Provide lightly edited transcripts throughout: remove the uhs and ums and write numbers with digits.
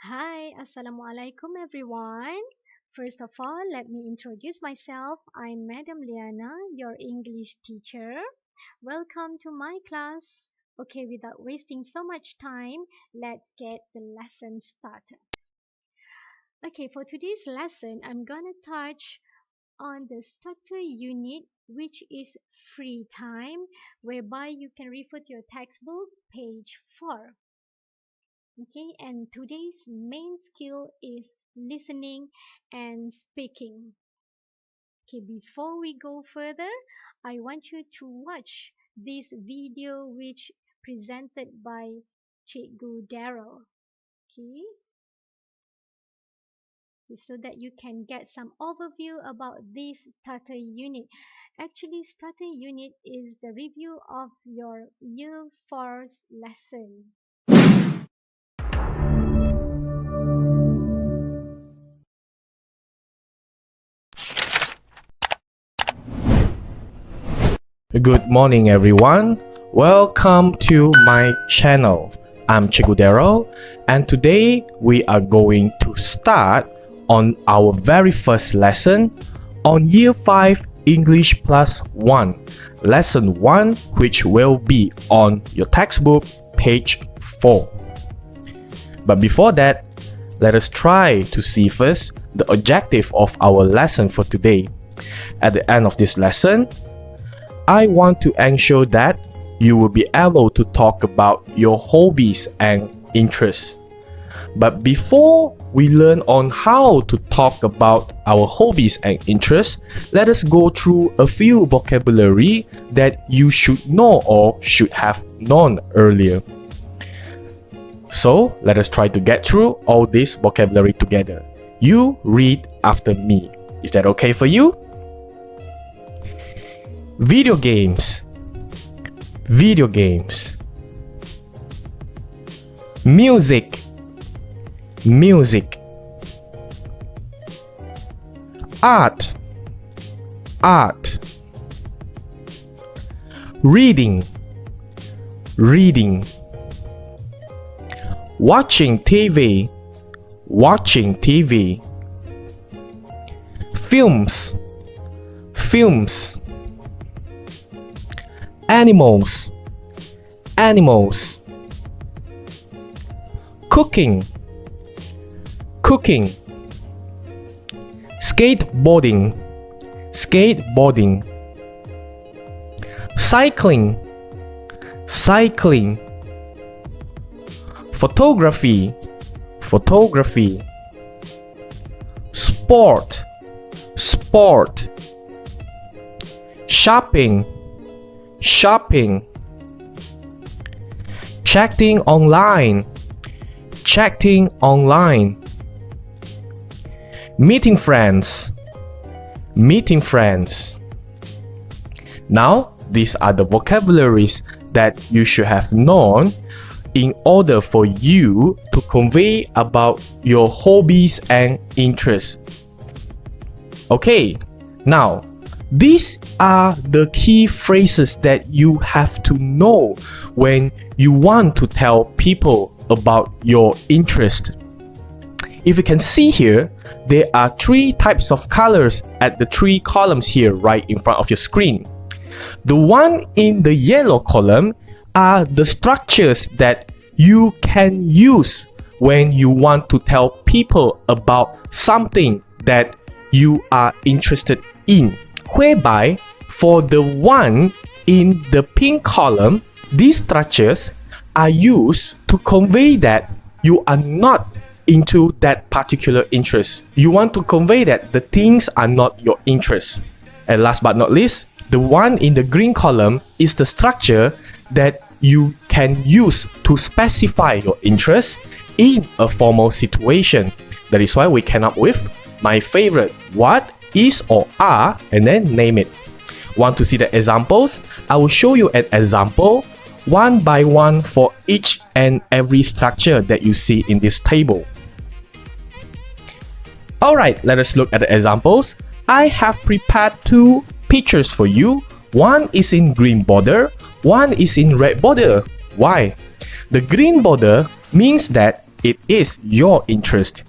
Hi, Assalamualaikum everyone. First of all, let me introduce myself. I'm Madam Liana, your English teacher. Welcome to my class. Okay, without wasting so much time, let's get the lesson started. Okay, for today's lesson, I'm gonna touch on the starter unit, which is free time, whereby you can refer to your textbook, page 4. Okay, and today's main skill is listening and speaking. Okay, before we go further, I want you to watch this video which presented by Cikgu Daryl. Okay, so that you can get some overview about this starter unit. Actually, starter unit is the review of your year 4's lesson. Good morning everyone. Welcome to my channel. I'm Chigudero and today we are going to start on our very first lesson on Year 5 English Plus 1. Lesson 1 which will be on your textbook page 4. But before that, let us try to see first the objective of our lesson for today. At the end of this lesson, I want to ensure that you will be able to talk about your hobbies and interests. But before we learn on how to talk about our hobbies and interests, let us go through a few vocabulary that you should know or should have known earlier. So let us try to get through all this vocabulary together. You read after me. Is that okay for you? Video games. Video games. Music. Music. Art. Art. Reading. Reading. Watching TV. Watching TV. Films. Films. Animals. Animals. Cooking. Cooking. Skateboarding. Skateboarding. Cycling. Cycling. Photography. Photography. Sport. Sport. Shopping. Shopping. Chatting online. Chatting online. Meeting friends. Meeting friends. Now, these are the vocabularies that you should have known in order for you to convey about your hobbies and interests. Okay, now these are the key phrases that you have to know when you want to tell people about your interest. If you can see here, there are 3 types of colors at the 3 columns here right in front of your screen. The one in the yellow column are the structures that you can use when you want to tell people about something that you are interested in. Whereby, for the one in the pink column, these structures are used to convey that you are not into that particular interest. You want to convey that the things are not your interest. And last but not least, the one in the green column is the structure that you can use to specify your interest in a formal situation. That is why we came up with my favorite, what, is or are, and then name it. Want to see the examples? I will show you an example one by one for each and every structure that you see in this table. Alright, let us look at the examples. I have prepared 2 pictures for you. One is in green border, one is in red border. Why? The green border means that it is your interest.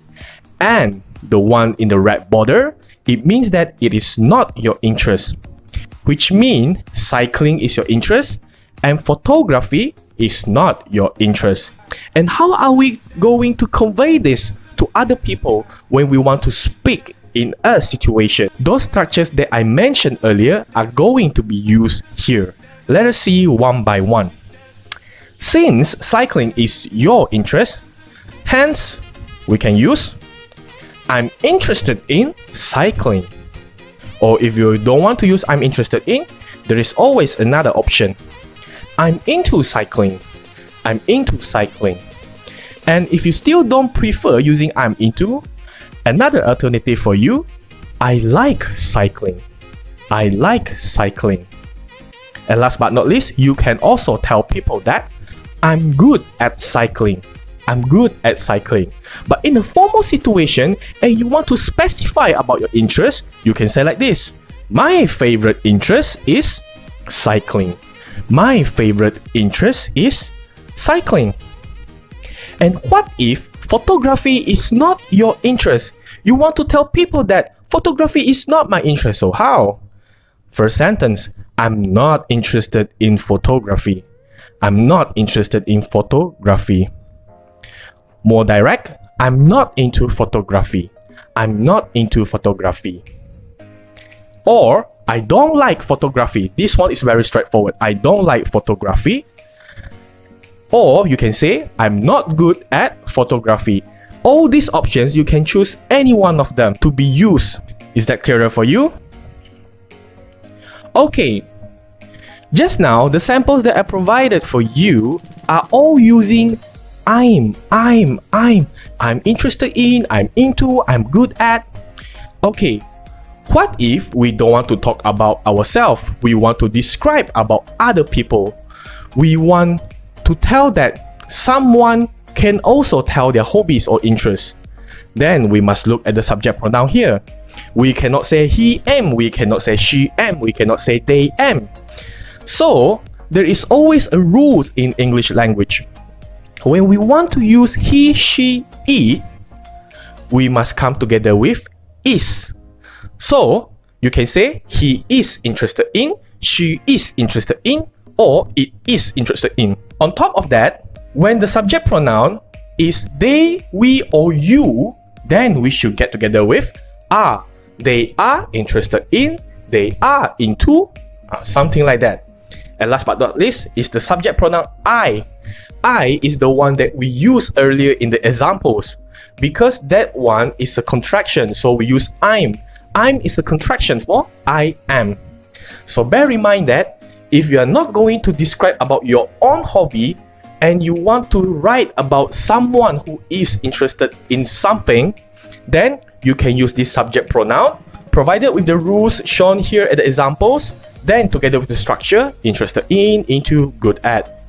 And the one in the red border, it means that it is not your interest. Which means cycling is your interest and photography is not your interest. And how are we going to convey this to other people when we want to speak in a situation? Those structures that I mentioned earlier are going to be used here. Let us see one by one. Since cycling is your interest, hence we can use I'm interested in cycling. Or if you don't want to use I'm interested in, there is always another option. I'm into cycling. I'm into cycling. And if you still don't prefer using I'm into, another alternative for you, I like cycling. I like cycling. And last but not least, you can also tell people that I'm good at cycling. I'm good at cycling. But in a formal situation and you want to specify about your interest, you can say like this. My favorite interest is cycling. My favorite interest is cycling. And what if photography is not your interest? You want to tell people that photography is not my interest. So how? First sentence, I'm not interested in photography. I'm not interested in photography. More direct, I'm not into photography. I'm not into photography. Or, I don't like photography. This one is very straightforward. I don't like photography. Or you can say, I'm not good at photography. All these options, you can choose any one of them to be used. Is that clearer for you? Okay. Just now, the samples that I provided for you are all using I'm interested in, I'm into, I'm good at. Okay, what if we don't want to talk about ourselves? We want to describe about other people. We want to tell that someone can also tell their hobbies or interests. Then we must look at the subject pronoun here. We cannot say he am, we cannot say she am, we cannot say they am. So, there is always a rule in English language. When we want to use he, she, it, we must come together with is. So, you can say he is interested in, she is interested in, or it is interested in. On top of that, when the subject pronoun is they, we, or you, then we should get together with are. They are interested in, they are into, something like that. And last but not least is the subject pronoun I. I is the one that we used earlier in the examples. Because that one is a contraction, so we use I'm. I'm is a contraction for I am. So bear in mind that if you are not going to describe about your own hobby and you want to write about someone who is interested in something, then you can use this subject pronoun provided with the rules shown here at the examples, then together with the structure, interested in, into, good at.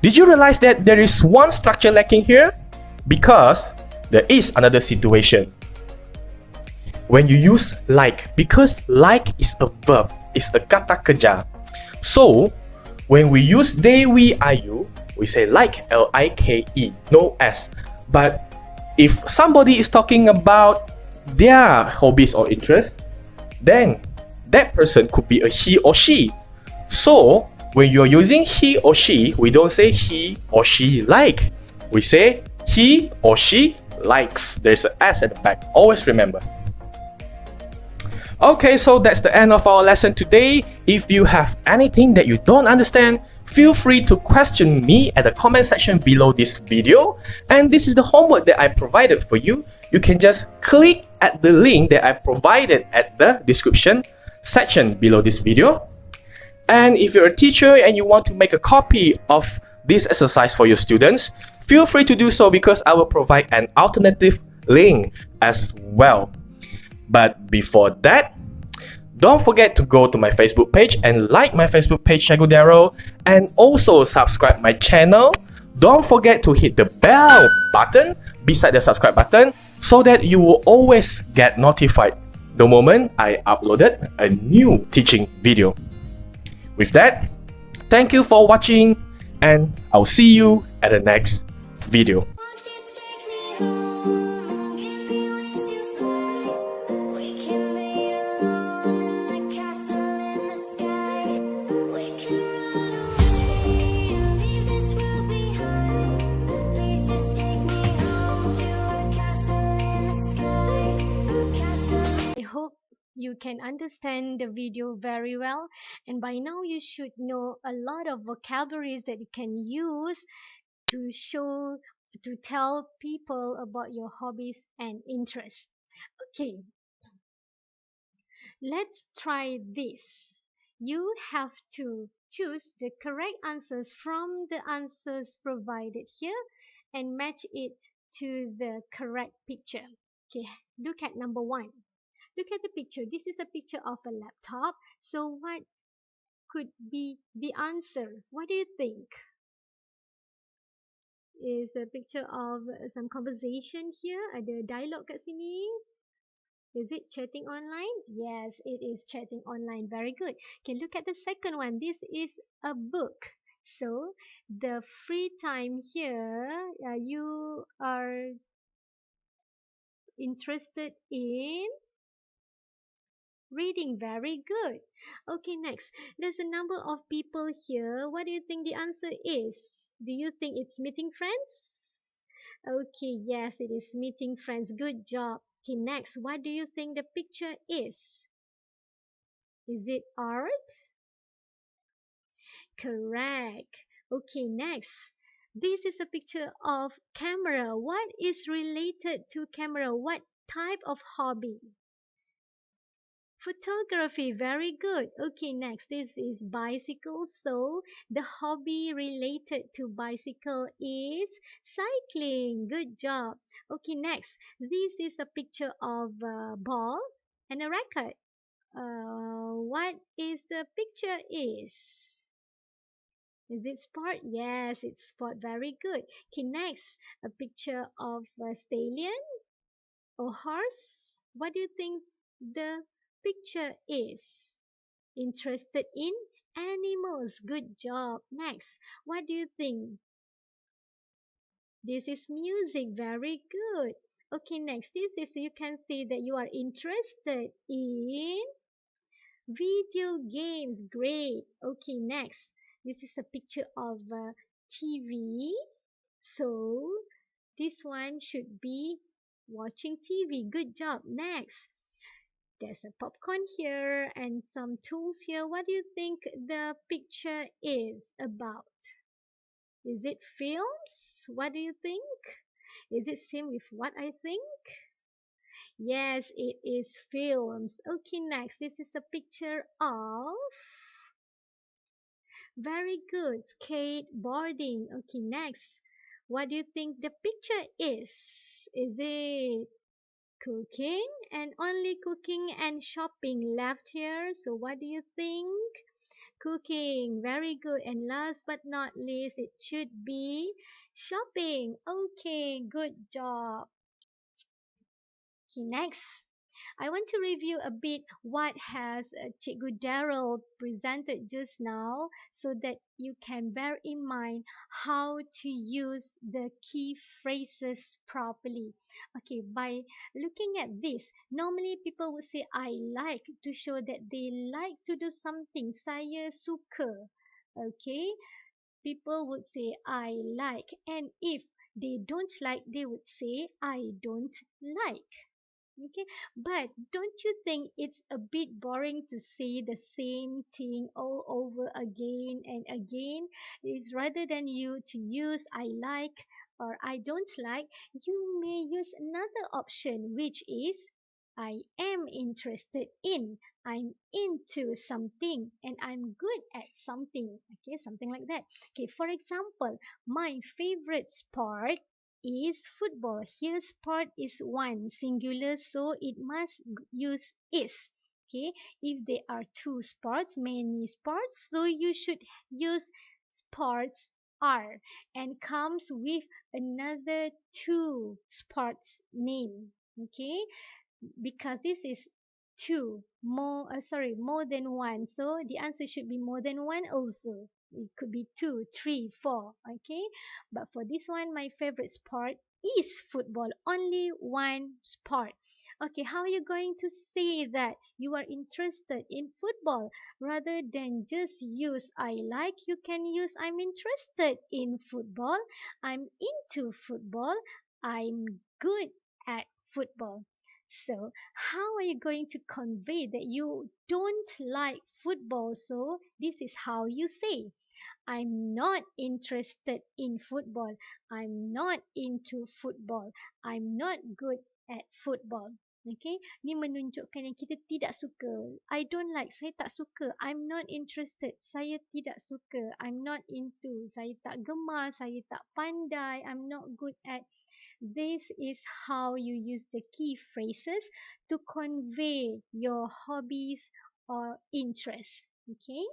Did you realize that there is one structure lacking here? Because there is another situation. When you use like, because like is a verb, it's a kata kerja. So, when we use they, we, are, you, we say like, L-I-K-E, no S. But if somebody is talking about their hobbies or interests, then that person could be a he or she. So, when you're using he or she, we don't say he or she like. We say he or she likes. There's an S at the back. Always remember. Okay, so that's the end of our lesson today. If you have anything that you don't understand, feel free to question me at the comment section below this video. And this is the homework that I provided for you. You can just click at the link that I provided at the description section below this video. And if you're a teacher and you want to make a copy of this exercise for your students, feel free to do so because I will provide an alternative link as well. But before that, don't forget to go to my Facebook page and like my Facebook page, Cikgu Daryl, and also subscribe my channel. Don't forget to hit the bell button beside the subscribe button so that you will always get notified the moment I uploaded a new teaching video. With that, thank you for watching and I'll see you at the next video. you can understand the video very well, and by now you should know a lot of vocabularies that you can use to show to tell people about your hobbies and interests. Okay, let's try this. You have to choose the correct answers from the answers provided here and match it to the correct picture. Okay, look at number one. Look at the picture. This is a picture of a laptop. So what could be the answer? What do you think? Is a picture of some conversation here? Ada dialog kat sini? Is it chatting online? Yes, it is chatting online. Very good. Okay, look at the second one. This is a book. So the free time here, you are interested in reading. Very good. Okay, next. There's a number of people here. What do you think the answer is? Do you think it's meeting friends? Okay, yes, it is meeting friends. Good job. Okay, next. What do you think the picture is? Is it art? Correct. Okay, next. This is a picture of camera. What is related to camera? What type of hobby? Photography, very good. Okay, next. This is bicycle. So the hobby related to bicycle is cycling. Good job. Okay, next. This is a picture of a ball and a racket. What is the picture is? Is it sport? Yes, it's sport. Very good. Okay, next, a picture of a stallion or horse. What do you think the picture is? Interested in animals. Good job. Next, what do you think? This is music. Very good. Okay, next, this is you can see that you are interested in video games. Great. Okay, next. This is a picture of a TV. So, this one should be watching TV. Good job. Next. There's a popcorn here and some tools here. What do you think the picture is about? Is it films? What do you think? Is it same with what I think? Yes, it is films. Okay, next. This is a picture of very good skateboarding. Okay, next. What do you think the picture is? Is it cooking and only cooking and shopping left here? So what do you think? Cooking. Very good. And last but not least, it should be shopping. Okay, good job. Okay, next. I want to review a bit what has Cikgu Daryl presented just now so that you can bear in mind how to use the key phrases properly. Okay, by looking at this, normally people would say I like to show that they like to do something. Saya suka. Okay, people would say I like, and if they don't like, they would say I don't like. Okay, but don't you think it's a bit boring to say the same thing all over again and again? It's rather than you to use I like or I don't like, you may use another option, which is I am interested in. I'm into something and I'm good at something. Okay, something like that. Okay, for example, my favorite sport is football. Here sport is one singular, so it must use is. Okay, if there are two sports, many sports, so you should use sports are and comes with another two sports name. Okay, because this is two more sorry, more than one, so the answer should be more than one also. It could be two, three, four. Okay, but for this one, my favorite sport is football. Only one sport. Okay, how are you going to say that you are interested in football? Rather than just use I like, you can use I'm interested in football, I'm into football, I'm good at football. So, how are you going to convey that you don't like football? So, this is how you say, I'm not interested in football. I'm not into football. I'm not good at football. Okay, ni menunjukkan yang kita tidak suka. I don't like, saya tak suka. I'm not interested, saya tidak suka. I'm not into, saya tak gemar, saya tak pandai. I'm not good at. This is how you use the key phrases to convey your hobbies or interests. Okay.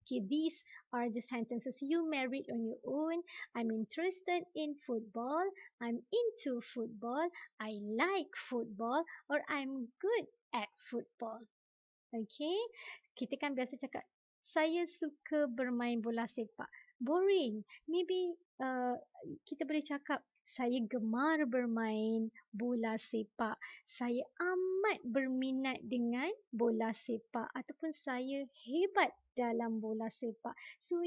Okay, these are the sentences you may read on your own. I'm interested in football. I'm into football. I like football. Or I'm good at football. Okay, kita kan biasa cakap, saya suka bermain bola sepak. Boring. Maybe kita boleh cakap, saya gemar bermain bola sepak. Saya amat berminat dengan bola sepak. Ataupun saya hebat dalam bola sepak. So,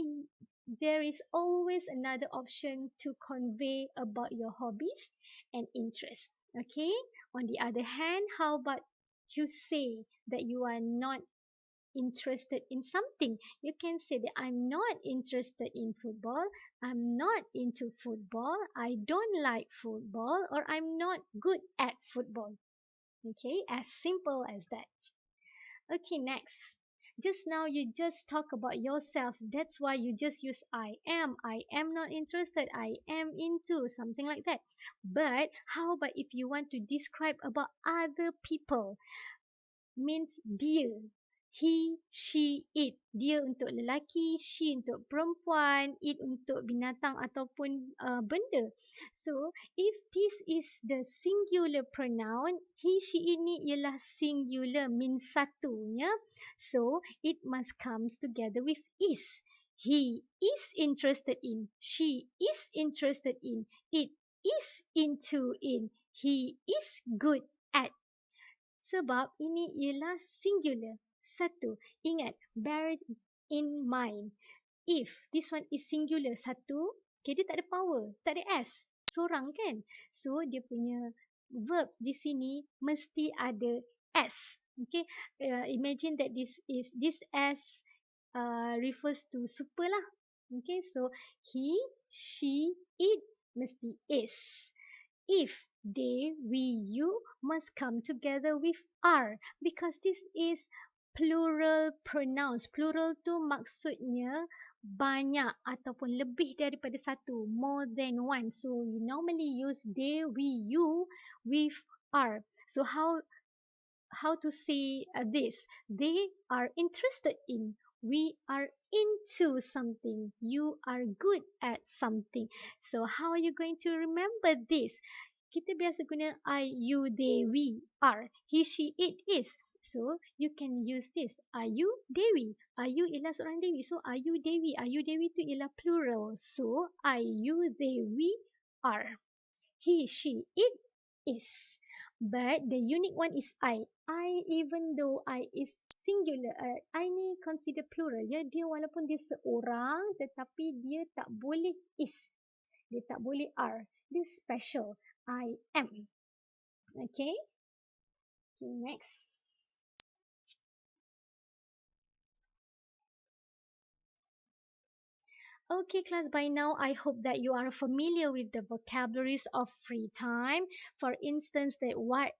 there is always another option to convey about your hobbies and interests. Okay, on the other hand, how about you say that you are not interested in something? You can say that I'm not interested in football, I'm not into football, I don't like football, or I'm not good at football. Okay, as simple as that. Okay, next. Just now you just talk about yourself. That's why you just use I am not interested, I am into, something like that. But how about if you want to describe about other people? Means dia, he, she, it. Dia untuk lelaki, she untuk perempuan, it untuk binatang ataupun benda. So, if this is the singular pronoun, he, she, it ni ialah singular, means satunya. So, it must comes together with is. He is interested in, she is interested in, it is into in, he is good at. Sebab ini ialah singular, satu. Ingat, bear in mind. If this one is singular, satu, okay, dia tak ada power, tak ada S, seorang kan. So, dia punya verb di sini mesti ada S. Okay, imagine that this S refers to super lah. Okay, so he, she, it mesti is. If, they, we, you must come together with are, because this is plural pronouns. Plural tu maksudnya banyak ataupun lebih daripada satu, more than one. So we normally use they, we, you with are. So how to say this? They are interested in. We are into something. You are good at something. So how are you going to remember this? Kita biasa guna I, you, they, we, are. He, she, it, is. So you can use this. Are you Dewi? Are you ialah seorang Dewi. So are you Dewi? Are you Dewi tu ialah plural. So I, you, they, we, are. He, she, it, is. But the unique one is I. I, even though I is singular, I ni consider plural. Ya, dia walaupun dia seorang, tetapi dia tak boleh is. Dia tak boleh are. Dia special. I am. Okay. Okay, next. Okay, class, by now I hope that you are familiar with the vocabularies of free time. For instance, that what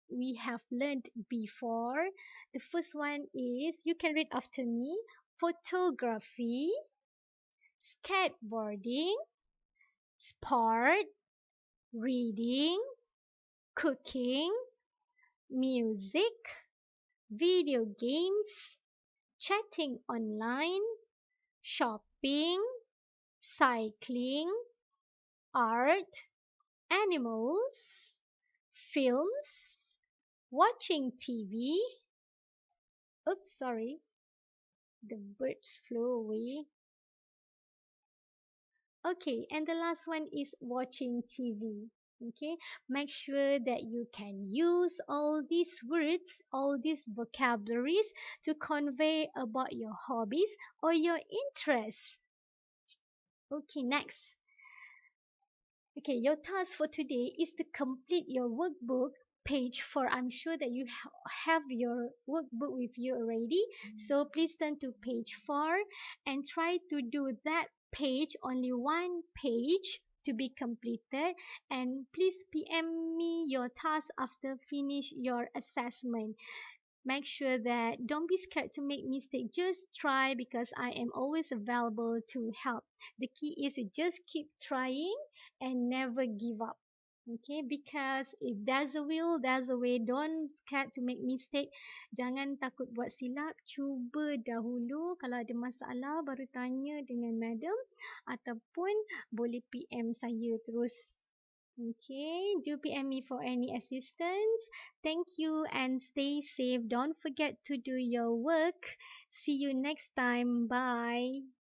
we have learned before. The first one is, you can read after me, photography, skateboarding, sport, reading, cooking, music, video games, chatting online, shopping, cycling, art, animals, films, watching TV. Oops, sorry. The birds flew away. Okay, and the last one is watching TV. Okay, make sure that you can use all these words, all these vocabularies to convey about your hobbies or your interests. Okay, next. Okay, your task for today is to complete your workbook page 4. I'm sure that you have your workbook with you already. So please turn to page 4 and try to do that page, only one page to be completed. And please PM me your task after finish your assessment. Make sure that don't be scared to make mistake, just try, because I am always available to help. The key is to just keep trying and never give up. Okay, because if there's a will, there's a way. Don't scared to make mistake. Jangan takut buat silap. Cuba dahulu. Kalau ada masalah, baru tanya dengan madam. Ataupun boleh PM saya terus. Okay, do PM me for any assistance. Thank you and stay safe. Don't forget to do your work. See you next time. Bye.